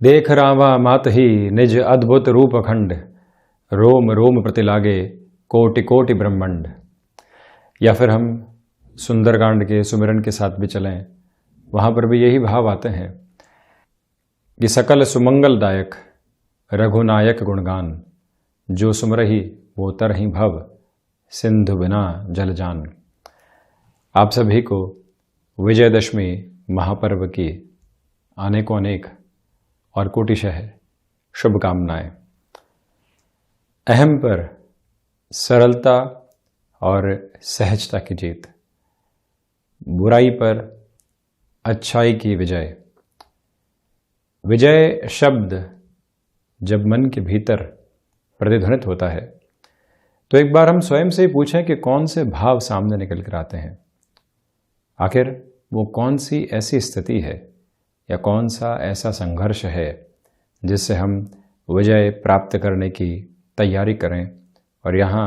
देख रामा मात ही निज अद्भुत रूप अखंड, रोम रोम प्रति लागे कोटि कोटि ब्रह्मांड। या फिर हम सुंदरकांड के सुमिरन के साथ भी चलें, वहाँ पर भी यही भाव आते हैं कि सकल सुमंगलदायक रघुनायक गुणगान, जो सुमरहि वो तरहि भव, सिंधु बिना जल जान। आप सभी को विजयदशमी महापर्व की अनेकों अनेक और कोटिशः शुभकामनाएं। अहम पर सरलता और सहजता की जीत, बुराई पर अच्छाई की विजय। विजय शब्द जब मन के भीतर प्रतिध्वनित होता है तो एक बार हम स्वयं से ही पूछें कि कौन से भाव सामने निकल कर आते हैं। आखिर वो कौन सी ऐसी स्थिति है या कौन सा ऐसा संघर्ष है जिससे हम विजय प्राप्त करने की तैयारी करें और यहाँ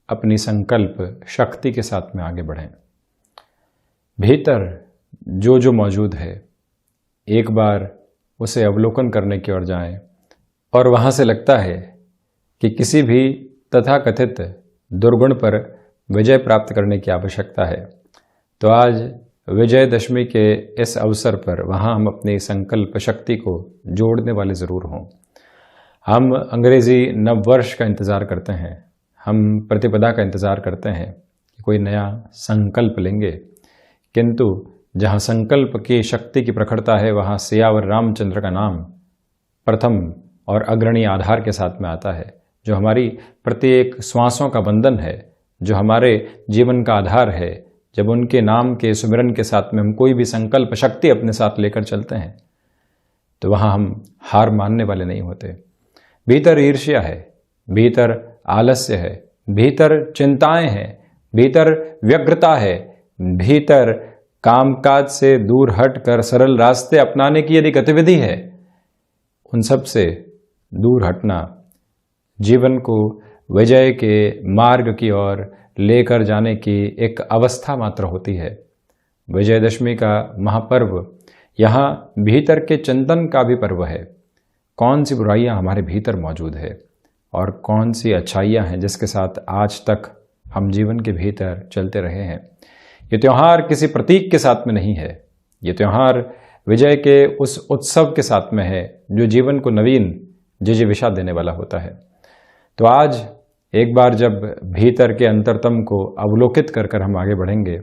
अपनी संकल्प शक्ति के साथ में आगे बढ़ें। भीतर जो जो मौजूद है, एक बार उसे अवलोकन करने की ओर जाएं और वहाँ से लगता है कि किसी भी तथाकथित दुर्गुण पर विजय प्राप्त करने की आवश्यकता है, तो आज विजयदशमी के इस अवसर पर वहाँ हम अपनी संकल्प शक्ति को जोड़ने वाले ज़रूर हों। हम अंग्रेज़ी नववर्ष का इंतज़ार करते हैं, हम प्रतिपदा का इंतज़ार करते हैं कि कोई नया संकल्प लेंगे, किंतु जहाँ संकल्प की शक्ति की प्रखरता है वहाँ सियावर रामचंद्र का नाम प्रथम और अग्रणी आधार के साथ में आता है, जो हमारी प्रत्येक श्वासों का बंधन है, जो हमारे जीवन का आधार है। जब उनके नाम के सुमिरन के साथ में हम कोई भी संकल्प शक्ति अपने साथ लेकर चलते हैं तो वहाँ हम हार मानने वाले नहीं होते। भीतर ईर्ष्या है, भीतर आलस्य है, भीतर चिंताएं हैं, भीतर व्यग्रता है, भीतर कामकाज से दूर हटकर सरल रास्ते अपनाने की यदि गतिविधि है, उन सब से दूर हटना जीवन को विजय के मार्ग की ओर लेकर जाने की एक अवस्था मात्र होती है। विजयदशमी का महापर्व यहाँ भीतर के चिंतन का भी पर्व है। कौन सी बुराइयाँ हमारे भीतर मौजूद है और कौन सी अच्छाइयाँ हैं जिसके साथ आज तक हम जीवन के भीतर चलते रहे हैं। ये त्यौहार किसी प्रतीक के साथ में नहीं है, ये त्यौहार विजय के उस उत्सव के साथ में है जो जीवन को नवीन जिजीविषा देने वाला होता है। तो आज एक बार जब भीतर के अंतरतम को अवलोकित कर कर हम आगे बढ़ेंगे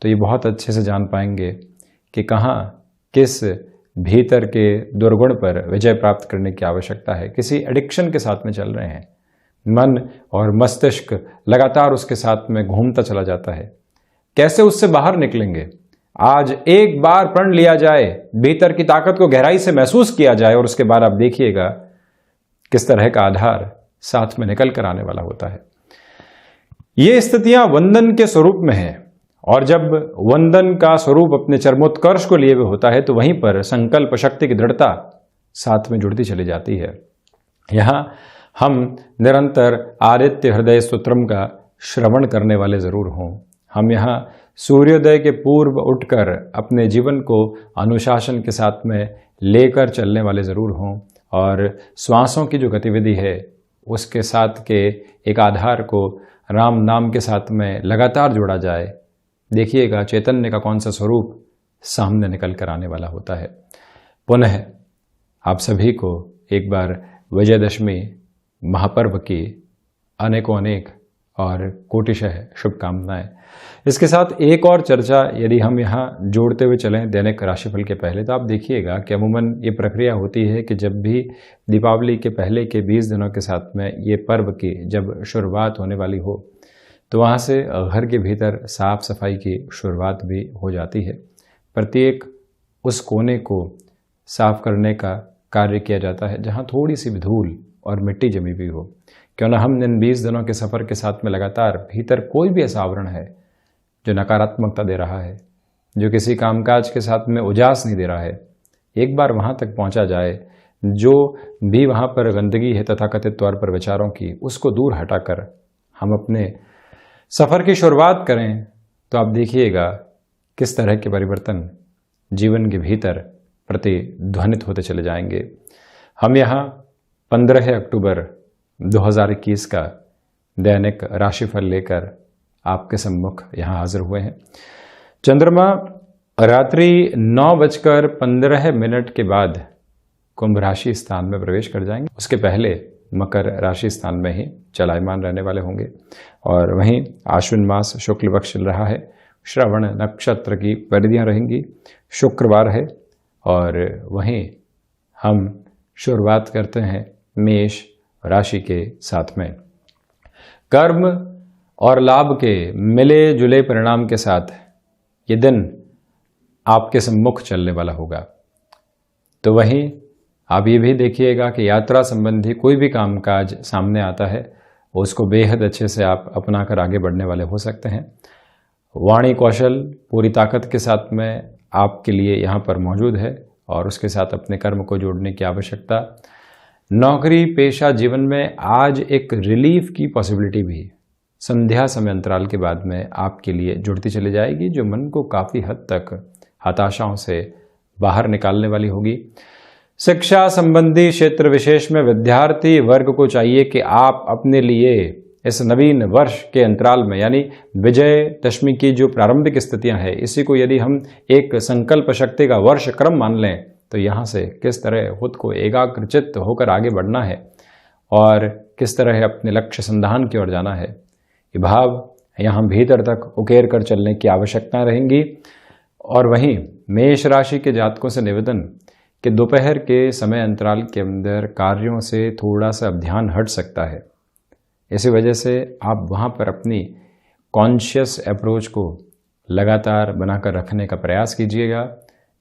तो ये बहुत अच्छे से जान पाएंगे कि कहाँ किस भीतर के दुर्गुण पर विजय प्राप्त करने की आवश्यकता है। किसी एडिक्शन के साथ में चल रहे हैं, मन और मस्तिष्क लगातार उसके साथ में घूमता चला जाता है। कैसे उससे बाहर निकलेंगे? आज एक बार प्रण लिया जाए, भीतर की ताकत को गहराई से महसूस किया जाए और उसके बाद आप देखिएगा किस तरह का आधार साथ में निकल कर आने वाला होता है। ये स्थितियां वंदन के स्वरूप में है और जब वंदन का स्वरूप अपने चरमोत्कर्ष को लिए हुए होता है तो वहीं पर संकल्प शक्ति की दृढ़ता साथ में जुड़ती चली जाती है। यहाँ हम निरंतर आदित्य हृदय स्तोत्रम का श्रवण करने वाले जरूर हों। हम यहाँ सूर्योदय के पूर्व उठकर अपने जीवन को अनुशासन के साथ में लेकर चलने वाले ज़रूर हों और श्वासों की जो गतिविधि है उसके साथ के एक आधार को राम नाम के साथ में लगातार जोड़ा जाए। देखिएगा चैतन्य का कौन सा स्वरूप सामने निकल कर आने वाला होता है। पुनः आप सभी को एक बार विजयदशमी महापर्व की अनेकों अनेक और कोटिशः शुभकामनाएं। इसके साथ एक और चर्चा यदि हम यहाँ जोड़ते हुए चलें दैनिक राशिफल के पहले, तो आप देखिएगा कि अमूमन ये प्रक्रिया होती है कि जब भी दीपावली के पहले के 20 दिनों के साथ में ये पर्व की जब शुरुआत होने वाली हो तो वहाँ से घर के भीतर साफ सफाई की शुरुआत भी हो जाती है। प्रत्येक उस कोने को साफ करने का कार्य किया जाता है जहाँ थोड़ी सी भी धूल और मिट्टी जमी हुई हो। क्यों ना हम इन 20 दिनों के सफ़र के साथ में लगातार भीतर कोई भी ऐसा आवरण है जो नकारात्मकता दे रहा है, जो किसी कामकाज के साथ में उजास नहीं दे रहा है, एक बार वहाँ तक पहुँचा जाए। जो भी वहाँ पर गंदगी है तथाकथित तौर पर विचारों की, उसको दूर हटाकर हम अपने सफ़र की शुरुआत करें तो आप देखिएगा किस तरह के परिवर्तन जीवन के भीतर प्रतिध्वनित होते चले जाएंगे। हम यहाँ 15 अक्टूबर 2021 का दैनिक राशिफल लेकर आपके सम्मुख यहाँ हाजिर हुए हैं। चंद्रमा रात्रि 9:15 के बाद कुंभ राशि स्थान में प्रवेश कर जाएंगे। उसके पहले मकर राशि स्थान में ही चलायमान रहने वाले होंगे। और वहीं आश्विन मास शुक्ल पक्ष चल रहा है, श्रवण नक्षत्र की परिधियां रहेंगी, शुक्रवार है। और वहीं हम शुरुआत करते हैं मेष राशि के साथ में। कर्म और लाभ के मिले जुले परिणाम के साथ ये दिन आपके सम्मुख चलने वाला होगा। तो वहीं आप ये भी देखिएगा कि यात्रा संबंधी कोई भी कामकाज सामने आता है उसको बेहद अच्छे से आप अपना कर आगे बढ़ने वाले हो सकते हैं। वाणी कौशल पूरी ताकत के साथ में आपके लिए यहाँ पर मौजूद है और उसके साथ अपने कर्म को जोड़ने की आवश्यकता। नौकरी पेशा जीवन में आज एक रिलीफ की पॉसिबिलिटी भी संध्या समय अंतराल के बाद में आपके लिए जुड़ती चली जाएगी, जो मन को काफ़ी हद तक हताशाओं से बाहर निकालने वाली होगी। शिक्षा संबंधी क्षेत्र विशेष में विद्यार्थी वर्ग को चाहिए कि आप अपने लिए इस नवीन वर्ष के अंतराल में, यानी विजयदशमी की जो प्रारंभिक स्थितियां हैं, इसी को यदि हम एक संकल्प शक्ति का वर्ष क्रम मान लें तो यहाँ से किस तरह खुद को एकाग्रचित्त होकर आगे बढ़ना है और किस तरह अपने लक्ष्य संधान की ओर जाना है, ये भाव यहाँ भीतर तक उकेर कर चलने की आवश्यकता रहेंगी। और वहीं मेष राशि के जातकों से निवेदन कि दोपहर के समय अंतराल के अंदर कार्यों से थोड़ा सा ध्यान हट सकता है। इसी वजह से आप वहाँ पर अपनी कॉन्शियस अप्रोच को लगातार बनाकर रखने का प्रयास कीजिएगा।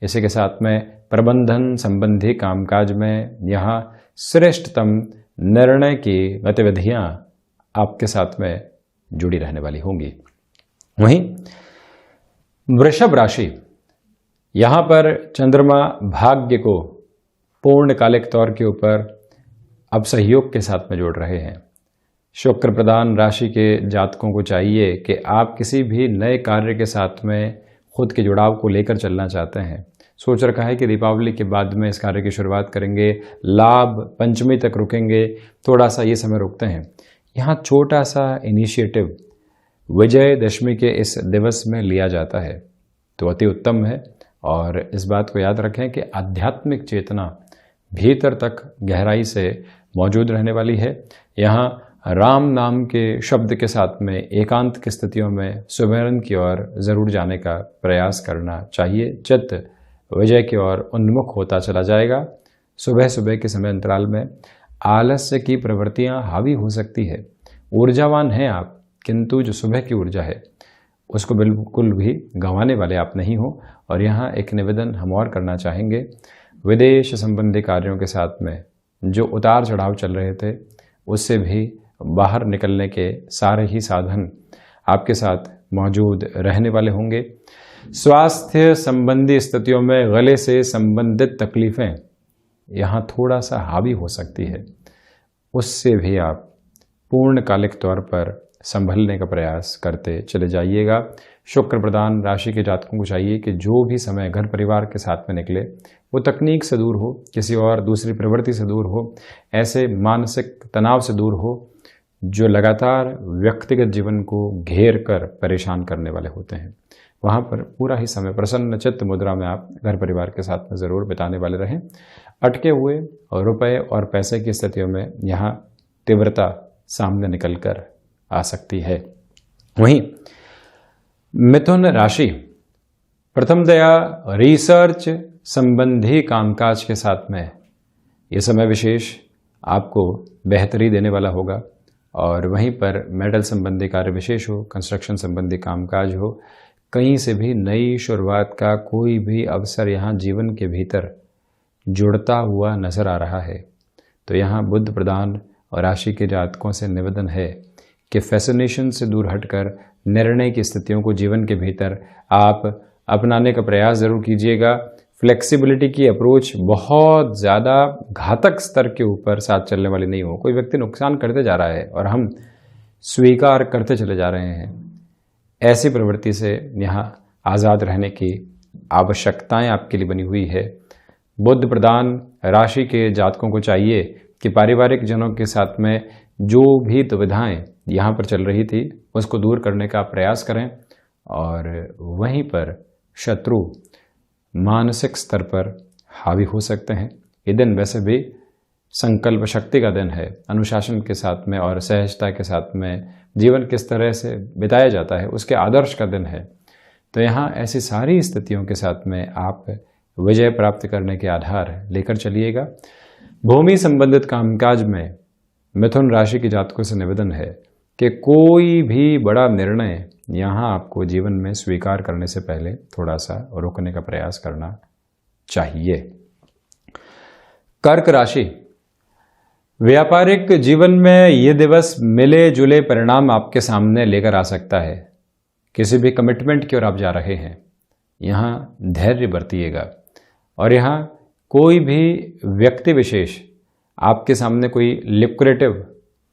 इसी के साथ में प्रबंधन संबंधी कामकाज में यहाँ श्रेष्ठतम निर्णय की गतिविधियाँ आपके साथ में जुड़ी रहने वाली होंगी। वहीं वृषभ राशि, यहाँ पर चंद्रमा भाग्य को पूर्णकालिक तौर के ऊपर अब सहयोग के साथ में जोड़ रहे हैं। शुक्र प्रधान राशि के जातकों को चाहिए कि आप किसी भी नए कार्य के साथ में खुद के जुड़ाव को लेकर चलना चाहते हैं। सोच रखा है कि दीपावली के बाद में इस कार्य की शुरुआत करेंगे, लाभ पंचमी तक रुकेंगे, थोड़ा सा ये समय रुकते हैं। यहाँ छोटा सा इनिशिएटिव विजयदशमी के इस दिवस में लिया जाता है तो अति उत्तम है। और इस बात को याद रखें कि आध्यात्मिक चेतना भीतर तक गहराई से मौजूद रहने वाली है। यहाँ राम नाम के शब्द के साथ में एकांत की स्थितियों में सुमिरन की ओर जरूर जाने का प्रयास करना चाहिए। चित्त विजय की ओर उन्मुख होता चला जाएगा। सुबह सुबह के समय अंतराल में आलस्य की प्रवृत्तियां हावी हो सकती है। ऊर्जावान हैं आप, किंतु जो सुबह की ऊर्जा है उसको बिल्कुल भी गंवाने वाले आप नहीं हो। और यहाँ एक निवेदन हम और करना चाहेंगे, विदेश संबंधी कार्यों के साथ में जो उतार चढ़ाव चल रहे थे उससे भी बाहर निकलने के सारे ही साधन आपके साथ मौजूद रहने वाले होंगे। स्वास्थ्य संबंधी स्थितियों में गले से संबंधित तकलीफ़ें यहाँ थोड़ा सा हावी हो सकती है, उससे भी आप पूर्णकालिक तौर पर संभलने का प्रयास करते चले जाइएगा। शुक्र प्रधान राशि के जातकों को चाहिए कि जो भी समय घर परिवार के साथ में निकले वो तकनीक से दूर हो, किसी और दूसरी प्रवृत्ति से दूर हो, ऐसे मानसिक तनाव से दूर हो जो लगातार व्यक्तिगत जीवन को घेर कर परेशान करने वाले होते हैं। वहाँ पर पूरा ही समय प्रसन्न चित्त मुद्रा में आप घर परिवार के साथ में ज़रूर बिताने वाले रहें। अटके हुए रुपए और पैसे की स्थितियों में यहाँ तीव्रता सामने निकल कर आ सकती है। वहीं मिथुन राशि, प्रथम दया रिसर्च संबंधी कामकाज के साथ में ये समय विशेष आपको बेहतरी देने वाला होगा। और वहीं पर मेडल संबंधी कार्य विशेष हो, कंस्ट्रक्शन संबंधी कामकाज हो, कहीं से भी नई शुरुआत का कोई भी अवसर यहाँ जीवन के भीतर जुड़ता हुआ नजर आ रहा है। तो यहाँ बुध प्रधान और राशि के जातकों से निवेदन है कि फैसिनेशन से दूर हटकर निर्णय की स्थितियों को जीवन के भीतर आप अपनाने का प्रयास ज़रूर कीजिएगा। फ्लेक्सिबिलिटी की अप्रोच बहुत ज़्यादा घातक स्तर के ऊपर साथ चलने वाली नहीं हो। कोई व्यक्ति नुकसान करते जा रहा है और हम स्वीकार करते चले जा रहे हैं, ऐसी प्रवृत्ति से यहाँ आज़ाद रहने की आवश्यकताएं आपके लिए बनी हुई है। बुध प्रधान राशि के जातकों को चाहिए कि पारिवारिक जनों के साथ में जो भी दुविधाएं यहाँ पर चल रही थी उसको दूर करने का प्रयास करें, और वहीं पर शत्रु मानसिक स्तर पर हावी हो सकते हैं। ये दिन वैसे भी संकल्प शक्ति का दिन है, अनुशासन के साथ में और सहजता के साथ में जीवन किस तरह से बिताया जाता है उसके आदर्श का दिन है। तो यहाँ ऐसी सारी स्थितियों के साथ में आप विजय प्राप्त करने के आधार लेकर चलिएगा। भूमि संबंधित कामकाज में मिथुन राशि के जातकों से निवेदन है कि कोई भी बड़ा निर्णय यहाँ आपको जीवन में स्वीकार करने से पहले थोड़ा सा रोकने का प्रयास करना चाहिए। कर्क राशि, व्यापारिक जीवन में यह दिवस मिले जुले परिणाम आपके सामने लेकर आ सकता है। किसी भी कमिटमेंट की ओर आप जा रहे हैं, यहाँ धैर्य बरतिएगा, और यहाँ कोई भी व्यक्ति विशेष आपके सामने कोई लिक्विडेटिव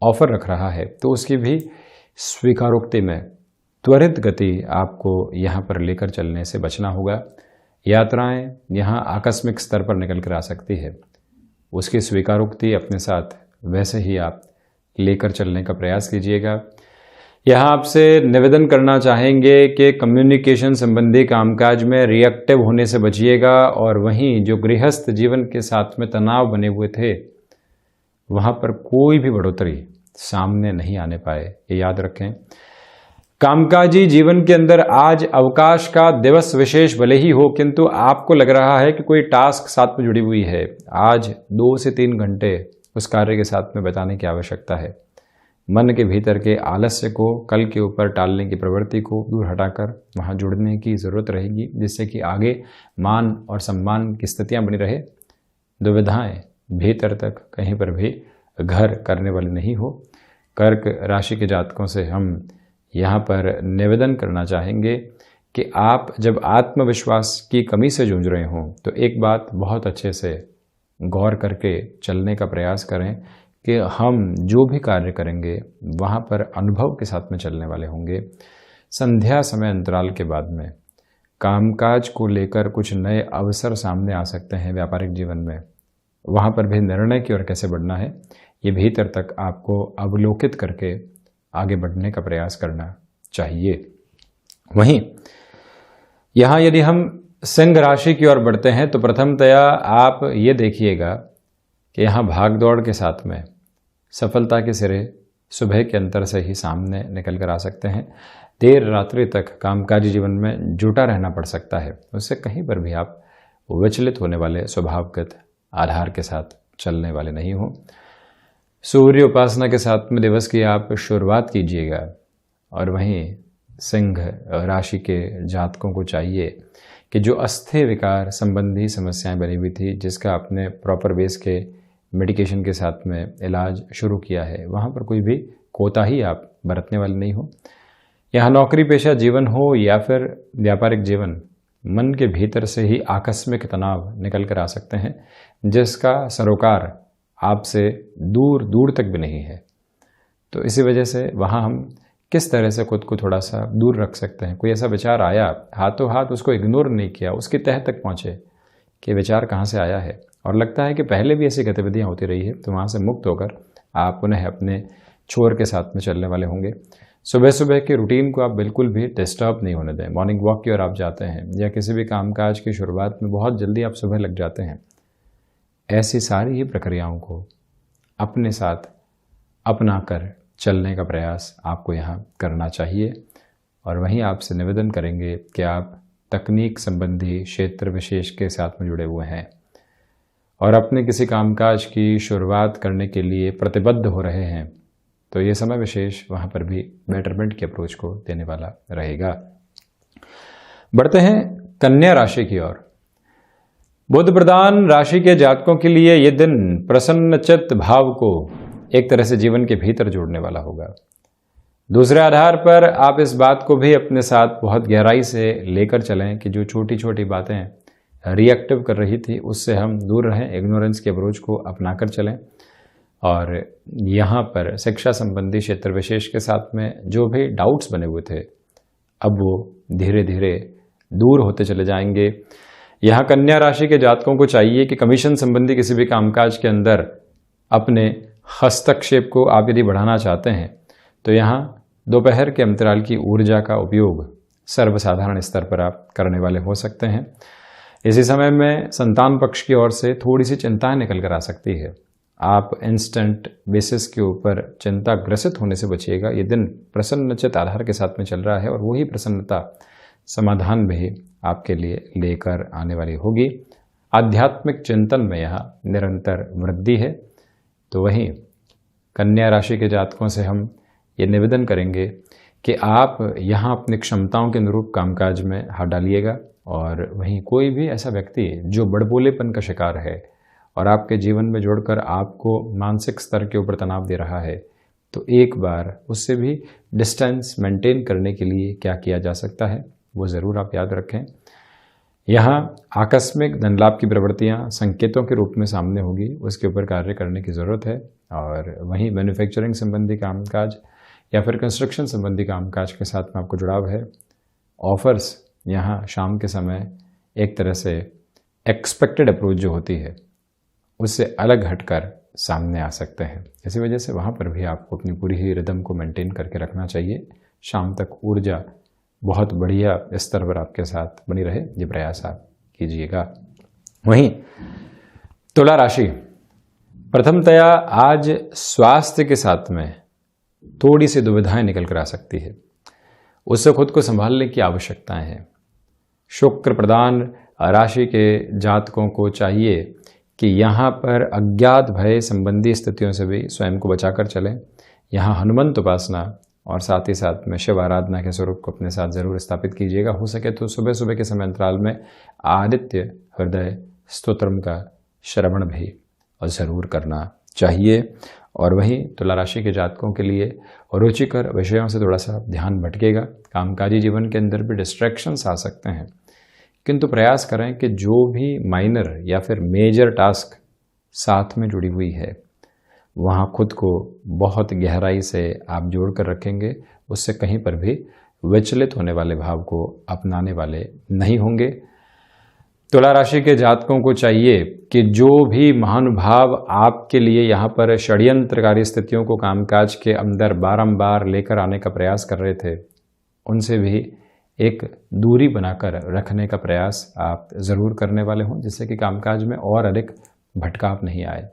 ऑफर रख रहा है तो उसकी भी स्वीकारोक्ति में त्वरित गति आपको यहाँ पर लेकर चलने से बचना होगा। यात्राएं यहाँ आकस्मिक स्तर पर निकल कर आ सकती है, उसकी स्वीकारोक्ति अपने साथ वैसे ही आप लेकर चलने का प्रयास कीजिएगा। यहाँ आपसे निवेदन करना चाहेंगे कि कम्युनिकेशन संबंधी कामकाज में रिएक्टिव होने से बचिएगा, और वहीं जो गृहस्थ जीवन के साथ में तनाव बने हुए थे वहाँ पर कोई भी बढ़ोतरी सामने नहीं आने पाए, ये याद रखें। कामकाजी जीवन के अंदर आज अवकाश का दिवस विशेष भले ही हो, किंतु आपको लग रहा है कि कोई टास्क साथ में जुड़ी हुई है। आज 2 से 3 घंटे उस कार्य के साथ में बिताने की आवश्यकता है। मन के भीतर के आलस्य को, कल के ऊपर टालने की प्रवृत्ति को दूर हटाकर वहाँ जुड़ने की ज़रूरत रहेगी, जिससे कि आगे मान और सम्मान की स्थितियाँ बनी रहे, दुविधाएं भीतर तक कहीं पर भी घर करने वाली नहीं हो। कर्क राशि के जातकों से हम यहाँ पर निवेदन करना चाहेंगे कि आप जब आत्मविश्वास की कमी से जूझ रहे हों तो एक बात बहुत अच्छे से गौर करके चलने का प्रयास करें कि हम जो भी कार्य करेंगे वहाँ पर अनुभव के साथ में चलने वाले होंगे। संध्या समय अंतराल के बाद में कामकाज को लेकर कुछ नए अवसर सामने आ सकते हैं व्यापारिक जीवन में, वहाँ पर भी निर्णय की ओर कैसे बढ़ना है ये भीतर तक आपको अवलोकित करके आगे बढ़ने का प्रयास करना चाहिए। वहीं यहाँ यदि हम सिंह राशि की ओर बढ़ते हैं तो प्रथमतया आप ये देखिएगा कि यहाँ भाग दौड़ के साथ में सफलता के सिरे सुबह के अंतर से ही सामने निकल कर आ सकते हैं। देर रात्रि तक कामकाजी जीवन में जुटा रहना पड़ सकता है, उससे कहीं पर भी आप विचलित होने वाले स्वभावगत आधार के साथ चलने वाले नहीं हो। सूर्य उपासना के साथ में दिवस की आप शुरुआत कीजिएगा, और वहीं सिंह राशि के जातकों को चाहिए कि जो अस्थि विकार संबंधी समस्याएं बनी हुई थी, जिसका आपने प्रॉपर बेस के मेडिकेशन के साथ में इलाज शुरू किया है, वहाँ पर कोई भी कोताही आप बरतने वाले नहीं हो। यहाँ नौकरी पेशा जीवन हो या फिर व्यापारिक जीवन, मन के भीतर से ही आकस्मिक तनाव निकल कर आ सकते हैं, जिसका सरोकार आपसे दूर दूर तक भी नहीं है। तो इसी वजह से वहाँ हम किस तरह से खुद को थोड़ा सा दूर रख सकते हैं। कोई ऐसा विचार आया, हाथों हाथ उसको इग्नोर नहीं किया, उसकी तह तक पहुँचे कि विचार कहाँ से आया है, और लगता है कि पहले भी ऐसी गतिविधियाँ होती रही है, तो वहाँ से मुक्त होकर आप पुनः अपने छोर के साथ में चलने वाले होंगे। सुबह सुबह के रूटीन को आप बिल्कुल भी डिस्टर्ब नहीं होने दें। मॉर्निंग वॉक की ओर आप जाते हैं या किसी भी कामकाज की शुरुआत में बहुत जल्दी आप सुबह लग जाते हैं, ऐसी सारी ही प्रक्रियाओं को अपने साथ अपना कर चलने का प्रयास आपको यहाँ करना चाहिए। और वहीं आपसे निवेदन करेंगे कि आप तकनीक संबंधी क्षेत्र विशेष के साथ में जुड़े हुए हैं और अपने किसी कामकाज की शुरुआत करने के लिए प्रतिबद्ध हो रहे हैं, तो ये समय विशेष वहाँ पर भी बेटरमेंट की अप्रोच को देने वाला रहेगा। बढ़ते हैं कन्या राशि की ओर। बुध प्रधान राशि के जातकों के लिए ये दिन प्रसन्नचित्त भाव को एक तरह से जीवन के भीतर जोड़ने वाला होगा। दूसरे आधार पर आप इस बात को भी अपने साथ बहुत गहराई से लेकर चलें कि जो छोटी छोटी बातें रिएक्टिव कर रही थी उससे हम दूर रहें, इग्नोरेंस के अप्रोच को अपनाकर चलें। और यहाँ पर शिक्षा संबंधी क्षेत्र विशेष के साथ में जो भी डाउट्स बने हुए थे, अब वो धीरे धीरे दूर होते चले जाएंगे। यहाँ कन्या राशि के जातकों को चाहिए कि कमीशन संबंधी किसी भी कामकाज के अंदर अपने हस्तक्षेप को आप यदि बढ़ाना चाहते हैं तो यहाँ दोपहर के अंतराल की ऊर्जा का उपयोग सर्वसाधारण स्तर पर आप करने वाले हो सकते हैं। इसी समय में संतान पक्ष की ओर से थोड़ी सी चिंताएं निकल कर आ सकती है। आप इंस्टेंट बेसिस के ऊपर चिंता ग्रसित होने से बचिएगा। ये दिन प्रसन्नचित आधार के साथ में चल रहा है और वही प्रसन्नता समाधान भी आपके लिए लेकर आने वाली होगी। आध्यात्मिक चिंतन में यहाँ निरंतर वृद्धि है। तो वहीं कन्या राशि के जातकों से हम ये निवेदन करेंगे कि आप यहाँ अपनी क्षमताओं के अनुरूप कामकाज में हाथ डालिएगा। और वहीं कोई भी ऐसा व्यक्ति जो बड़बोलेपन का शिकार है और आपके जीवन में जोड़कर आपको मानसिक स्तर के ऊपर तनाव दे रहा है, तो एक बार उससे भी डिस्टेंस मेंटेन करने के लिए क्या किया जा सकता है वो ज़रूर आप याद रखें। यहाँ आकस्मिक धन लाभ की प्रवृत्तियाँ संकेतों के रूप में सामने होगी, उसके ऊपर कार्य करने की ज़रूरत है। और वहीं मैन्युफैक्चरिंग संबंधी कामकाज या फिर कंस्ट्रक्शन संबंधी कामकाज के साथ में आपको जुड़ाव है। ऑफर्स यहाँ शाम के समय एक तरह से एक्सपेक्टेड अप्रोच जो होती है उससे अलग हटकर सामने आ सकते हैं। इसी वजह से वहाँ पर भी आपको अपनी पूरी ही रिदम को मेंटेन करके रखना चाहिए। शाम तक ऊर्जा बहुत बढ़िया स्तर पर आपके साथ बनी रहे, ये प्रयास आप कीजिएगा। वहीं तुला राशि, प्रथमतया आज स्वास्थ्य के साथ में थोड़ी सी दुविधाएं निकल कर आ सकती है, उससे खुद को संभालने की आवश्यकताएं हैं। शुक्र प्रधान राशि के जातकों को चाहिए कि यहाँ पर अज्ञात भय संबंधी स्थितियों से भी स्वयं को बचाकर चलें। यहाँ हनुमंत उपासना और साथ ही साथ में शिव आराधना के स्वरूप को अपने साथ जरूर स्थापित कीजिएगा। हो सके तो सुबह सुबह के समय अंतराल में आदित्य हृदय स्तोत्रम का श्रवण भी जरूर करना चाहिए। और वहीं तुला राशि के जातकों के लिए रुचिकर विषयों से थोड़ा सा ध्यान भटकेगा। कामकाजी जीवन के अंदर भी डिस्ट्रैक्शंस आ सकते हैं, किंतु प्रयास करें कि जो भी माइनर या फिर मेजर टास्क साथ में जुड़ी हुई है वहाँ खुद को बहुत गहराई से आप जोड़ कर रखेंगे, उससे कहीं पर भी विचलित होने वाले भाव को अपनाने वाले नहीं होंगे। तुला राशि के जातकों को चाहिए कि जो भी महानुभाव आपके लिए यहाँ पर षड्यंत्रकारी स्थितियों को कामकाज के अंदर बारंबार लेकर आने का प्रयास कर रहे थे, उनसे भी एक दूरी बनाकर रखने का प्रयास आप ज़रूर करने वाले हों, जिससे कि कामकाज में और अधिक भटकाव नहीं आए।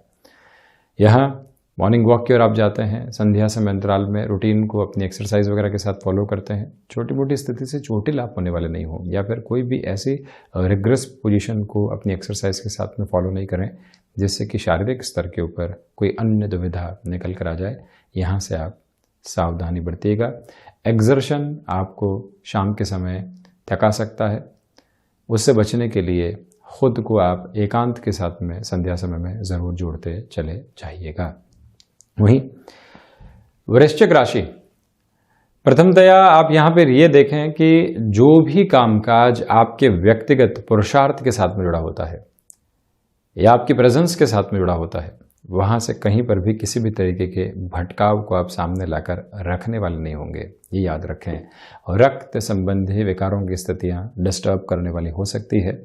यहाँ मॉर्निंग वॉक की ओर आप जाते हैं, संध्या समय अंतराल में रूटीन को अपनी एक्सरसाइज वगैरह के साथ फॉलो करते हैं, छोटी मोटी स्थिति से छोटे लाभ होने वाले नहीं हो, या फिर कोई भी ऐसी रिग्रेस पोजीशन को अपनी एक्सरसाइज के साथ में फॉलो नहीं करें जिससे कि शारीरिक स्तर के ऊपर कोई अन्य दुविधा निकल कर आ जाए। यहाँ से आप सावधानी बरतिएगा। एक्सर्शन आपको शाम के समय थका सकता है, उससे बचने के लिए खुद को आप एकांत के साथ में संध्या समय में ज़रूर जोड़ते चले जाइएगा। वहीं वृश्चिक राशि, प्रथमतया आप यहाँ पर ये देखें कि जो भी कामकाज आपके व्यक्तिगत पुरुषार्थ के साथ में जुड़ा होता है या आपकी प्रेजेंस के साथ में जुड़ा होता है, वहाँ से कहीं पर भी किसी भी तरीके के भटकाव को आप सामने लाकर रखने वाले नहीं होंगे, ये याद रखें। रक्त संबंधी विकारों की स्थितियाँ डिस्टर्ब करने वाली हो सकती है।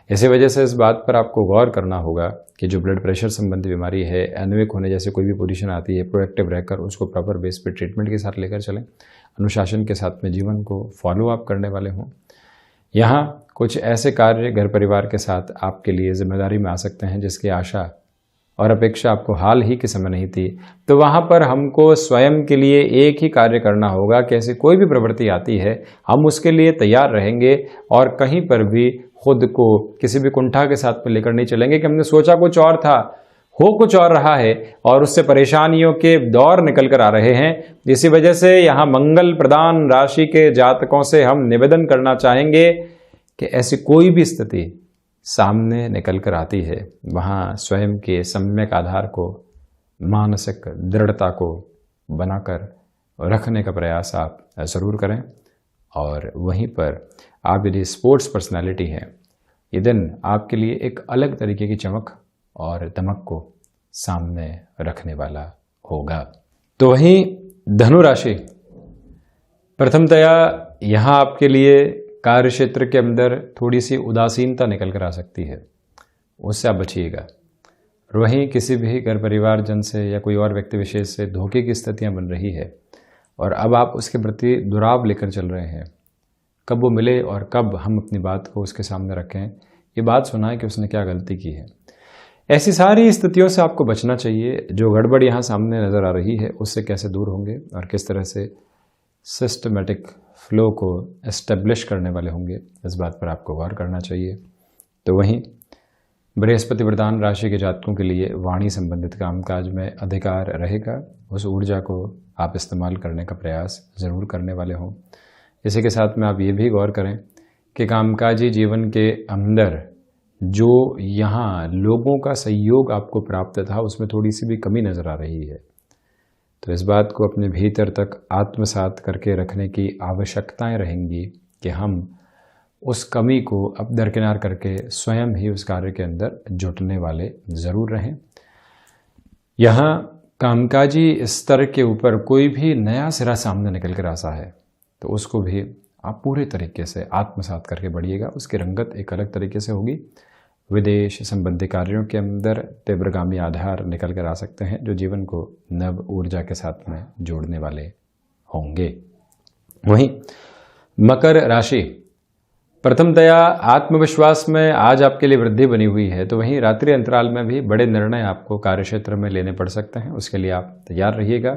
इसी वजह से इस बात पर आपको गौर करना होगा कि जो ब्लड प्रेशर संबंधी बीमारी है, एनीमिक होने जैसे कोई भी पोजीशन आती है, प्रोएक्टिव रहकर उसको प्रॉपर बेस पे ट्रीटमेंट के साथ लेकर चलें। अनुशासन के साथ में जीवन को फॉलो अप करने वाले हों। यहाँ कुछ ऐसे कार्य घर परिवार के साथ आपके लिए जिम्मेदारी में आ सकते हैं जिसकी आशा और अपेक्षा आपको हाल ही के समय नहीं थी, तो वहाँ पर हमको स्वयं के लिए एक ही कार्य करना होगा कि ऐसी कोई भी प्रवृत्ति आती है हम उसके लिए तैयार रहेंगे और कहीं पर भी खुद को किसी भी कुंठा के साथ में लेकर नहीं चलेंगे कि हमने सोचा कुछ और था, हो कुछ और रहा है और उससे परेशानियों के दौर निकल कर आ रहे हैं। इसी वजह से यहाँ मंगल प्रदान राशि के जातकों से हम निवेदन करना चाहेंगे कि ऐसी कोई भी स्थिति सामने निकल कर आती है, वहाँ स्वयं के सम्यक आधार को, मानसिक दृढ़ता को बनाकर रखने का प्रयास आप ज़रूर करें। और वहीं पर आप यदि स्पोर्ट्स पर्सनालिटी हैं, ये दिन आपके लिए एक अलग तरीके की चमक और दमक को सामने रखने वाला होगा। तो वहीं धनु राशि, प्रथमतया यहाँ आपके लिए कार्य क्षेत्र के अंदर थोड़ी सी उदासीनता निकल कर आ सकती है, उससे आप बचिएगा। वहीं किसी भी घर परिवारजन से या कोई और व्यक्ति विशेष से धोखे की स्थितियां बन रही है और अब आप उसके प्रति दुराव लेकर चल रहे हैं। कब वो मिले और कब हम अपनी बात को उसके सामने रखें, ये बात सुनाएं कि उसने क्या गलती की है। ऐसी सारी स्थितियों से आपको बचना चाहिए। जो गड़बड़ यहाँ सामने नज़र आ रही है उससे कैसे दूर होंगे और किस तरह से सिस्टमेटिक फ्लो को एस्टेब्लिश करने वाले होंगे, इस बात पर आपको गौर करना चाहिए। तो वहीं बृहस्पति प्रधान राशि के जातकों के लिए वाणी संबंधित कामकाज में अधिकार रहेगा। उस ऊर्जा को आप इस्तेमाल करने का प्रयास ज़रूर करने वाले हों। इसी के साथ में आप ये भी गौर करें कि कामकाजी जीवन के अंदर जो यहाँ लोगों का सहयोग आपको प्राप्त था उसमें थोड़ी सी भी कमी नज़र आ रही है। तो इस बात को अपने भीतर तक आत्मसात करके रखने की आवश्यकताएं रहेंगी कि हम उस कमी को अब दरकिनार करके स्वयं ही उस कार्य के अंदर जुटने वाले ज़रूर रहें। यहाँ कामकाजी स्तर के ऊपर कोई भी नया सिरा सामने निकल कर आता है तो उसको भी आप पूरे तरीके से आत्मसात करके बढ़िएगा। उसकी रंगत एक अलग तरीके से होगी। विदेश संबंधी कार्यों के अंदर तीव्रगामी आधार निकल कर आ सकते हैं जो जीवन को नव ऊर्जा के साथ में जोड़ने वाले होंगे। वहीं मकर राशि, प्रथमतया आत्मविश्वास में आज आपके लिए वृद्धि बनी हुई है, तो वहीं रात्रि अंतराल में भी बड़े निर्णय आपको कार्यक्षेत्र में लेने पड़ सकते हैं। उसके लिए आप तैयार रहिएगा।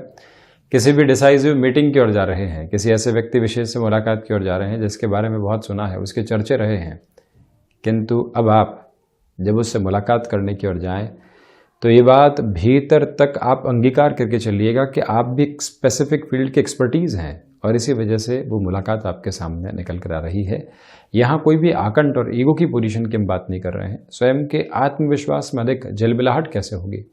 किसी भी डिसाइसिव मीटिंग की ओर जा रहे हैं, किसी ऐसे व्यक्ति विशेष से मुलाकात की ओर जा रहे हैं जिसके बारे में बहुत सुना है, उसके चर्चे रहे हैं, किंतु अब आप जब उससे मुलाकात करने की ओर जाएं तो ये बात भीतर तक आप अंगीकार करके चलिएगा कि आप भी एक स्पेसिफिक फील्ड के एक्सपर्टीज़ हैं और इसी वजह से वो मुलाकात आपके सामने निकल कर आ रही है। यहाँ कोई भी आकंठ और ईगो की पोजीशन की हम बात नहीं कर रहे हैं। स्वयं के आत्मविश्वास में अधिक जलबिलाहट कैसे होगी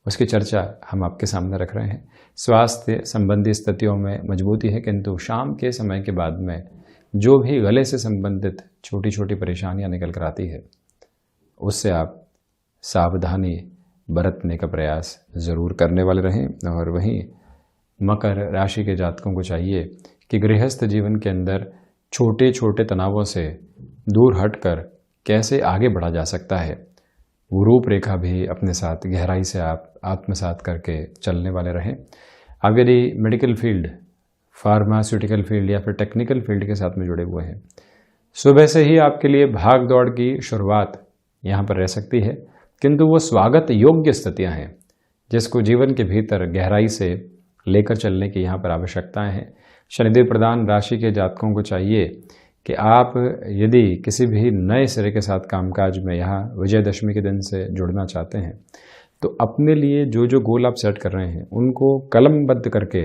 उसकी चर्चा हम आपके सामने रख रहे हैं। स्वास्थ्य संबंधी स्थितियों में मजबूती है, किंतु शाम के समय के बाद में जो भी गले से संबंधित छोटी छोटी परेशानियां निकल कर आती है उससे आप सावधानी बरतने का प्रयास ज़रूर करने वाले रहें। और वहीं मकर राशि के जातकों को चाहिए कि गृहस्थ जीवन के अंदर छोटे छोटे तनावों से दूर हटकर कैसे आगे बढ़ा जा सकता है, वो रूपरेखा भी अपने साथ गहराई से आप आत्मसात करके चलने वाले रहें। आप यदि मेडिकल फील्ड, फार्मास्यूटिकल फील्ड या फिर टेक्निकल फील्ड के साथ में जुड़े हुए हैं, सुबह से ही आपके लिए भाग दौड़ की शुरुआत यहाँ पर रह सकती है, किंतु वो स्वागत योग्य स्थितियाँ हैं जिसको जीवन के भीतर गहराई से लेकर चलने की यहाँ पर आवश्यकताएं हैं। शनिदेव प्रधान राशि के जातकों को चाहिए कि आप यदि किसी भी नए सिरे के साथ कामकाज में यहाँ विजयदशमी के दिन से जुड़ना चाहते हैं तो अपने लिए जो जो गोल आप सेट कर रहे हैं उनको कलमबद्ध करके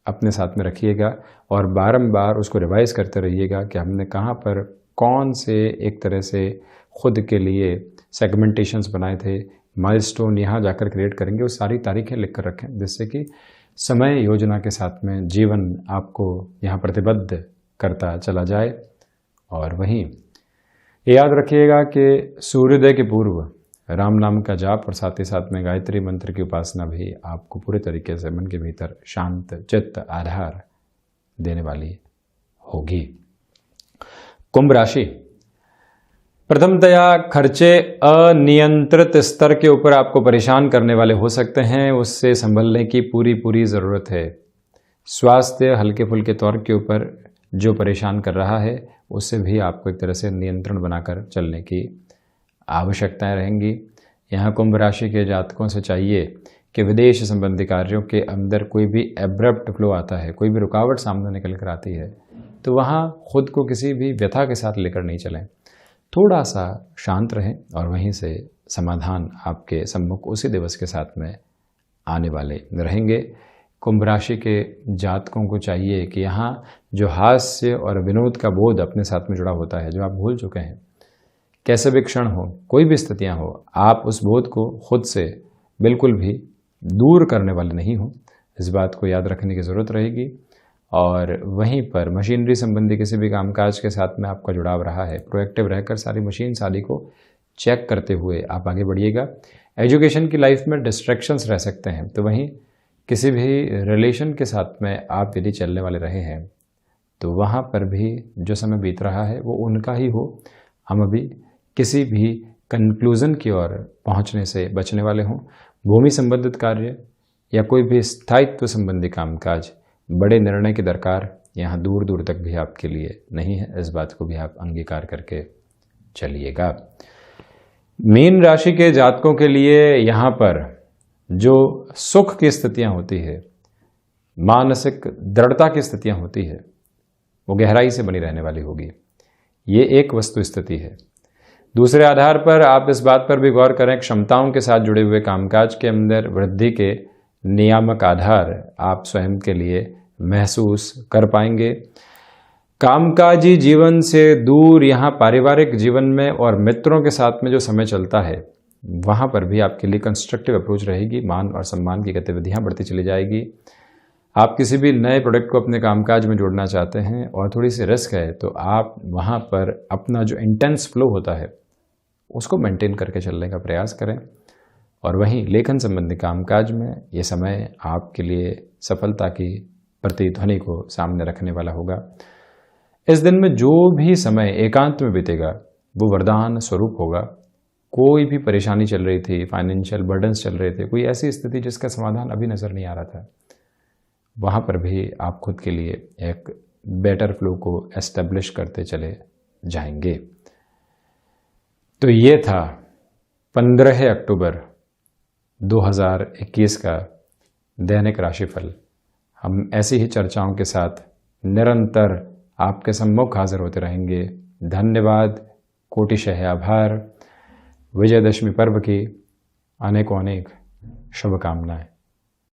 अपने साथ में रखिएगा और बारंबार उसको रिवाइज करते रहिएगा कि हमने कहाँ पर कौन से एक तरह से खुद के लिए सेगमेंटेशंस बनाए थे, माइलस्टोन यहाँ जाकर क्रिएट करेंगे, वो सारी तारीखें लिख कर रखें जिससे कि समय योजना के साथ में जीवन आपको यहाँ प्रतिबद्ध करता चला जाए। और वहीं याद रखिएगा कि सूर्योदय के पूर्व राम नाम का जाप और साथ ही साथ में गायत्री मंत्र की उपासना भी आपको पूरे तरीके से मन के भीतर शांत चित्त आधार देने वाली होगी। कुंभ राशि, प्रथमतया खर्चे अनियंत्रित स्तर के ऊपर आपको परेशान करने वाले हो सकते हैं, उससे संभलने की पूरी ज़रूरत है। स्वास्थ्य हल्के फुल्के तौर के ऊपर जो परेशान कर रहा है उससे भी आपको एक तरह से नियंत्रण बनाकर चलने की आवश्यकताएं रहेंगी। यहाँ कुंभ राशि के जातकों से चाहिए कि विदेश संबंधी कार्यों के अंदर कोई भी एब्रप्ट फ्लो आता है, कोई भी रुकावट सामने निकल कर आती है तो वहाँ खुद को किसी भी व्यथा के साथ लेकर नहीं चलें, थोड़ा सा शांत रहें और वहीं से समाधान आपके सम्मुख उसी दिवस के साथ में आने वाले रहेंगे। कुंभ राशि के जातकों को चाहिए कि यहाँ जो हास्य और विनोद का बोध अपने साथ में जुड़ा होता है, जो आप भूल चुके हैं, कैसे भी क्षण हो, कोई भी स्थितियाँ हो, आप उस बोध को खुद से बिल्कुल भी दूर करने वाले नहीं हो। इस बात को याद रखने की ज़रूरत रहेगी। और वहीं पर मशीनरी संबंधी किसी भी कामकाज के साथ में आपका जुड़ाव रहा है, प्रोएक्टिव रहकर सारी मशीन आदि को चेक करते हुए आप आगे बढ़िएगा। एजुकेशन की लाइफ में डिस्ट्रैक्शंस रह सकते हैं, तो वहीं किसी भी रिलेशन के साथ में आप यदि चलने वाले रहे हैं तो वहाँ पर भी जो समय बीत रहा है वो उनका ही हो। हम अभी किसी भी कंक्लूज़न की ओर पहुँचने से बचने वाले हों। भूमि संबंधित कार्य या कोई भी स्थायित्व संबंधी कामकाज, बड़े निर्णय की दरकार यहाँ दूर दूर तक भी आपके लिए नहीं है। इस बात को भी आप अंगीकार करके चलिएगा। मीन राशि के जातकों के लिए यहाँ पर जो सुख की स्थितियाँ होती है, मानसिक दृढ़ता की स्थितियाँ होती है, वो गहराई से बनी रहने वाली होगी। ये एक वस्तु स्थिति है। दूसरे आधार पर आप इस बात पर भी गौर करें, क्षमताओं के साथ जुड़े हुए कामकाज के अंदर वृद्धि के नियामक आधार आप स्वयं के लिए महसूस कर पाएंगे। कामकाजी जीवन से दूर यहाँ पारिवारिक जीवन में और मित्रों के साथ में जो समय चलता है, वहाँ पर भी आपके लिए कंस्ट्रक्टिव अप्रोच रहेगी। मान और सम्मान की गतिविधियाँ बढ़ती चली जाएगी। आप किसी भी नए प्रोडक्ट को अपने कामकाज में जोड़ना चाहते हैं और थोड़ी सी रिस्क है, तो आप वहाँ पर अपना जो इंटेंस फ्लो होता है उसको मेंटेन करके चलने का प्रयास करें। और वहीं लेखन संबंधी कामकाज में ये समय आपके लिए सफलता की प्रतिध्वनि को सामने रखने वाला होगा। इस दिन में जो भी समय एकांत में बीतेगा वो वरदान स्वरूप होगा। कोई भी परेशानी चल रही थी, फाइनेंशियल बर्डन्स चल रहे थे, कोई ऐसी स्थिति जिसका समाधान अभी नज़र नहीं आ रहा था, वहाँ पर भी आप खुद के लिए एक बेटर फ्लो को एस्टेब्लिश करते चले जाएंगे। तो ये था 15 अक्टूबर 2021 का दैनिक राशिफल। हम ऐसी ही चर्चाओं के साथ निरंतर आपके सम्मुख हाजिर होते रहेंगे। धन्यवाद, कोटिशः आभार। विजयदशमी पर्व की अनेकों अनेक शुभकामनाएं।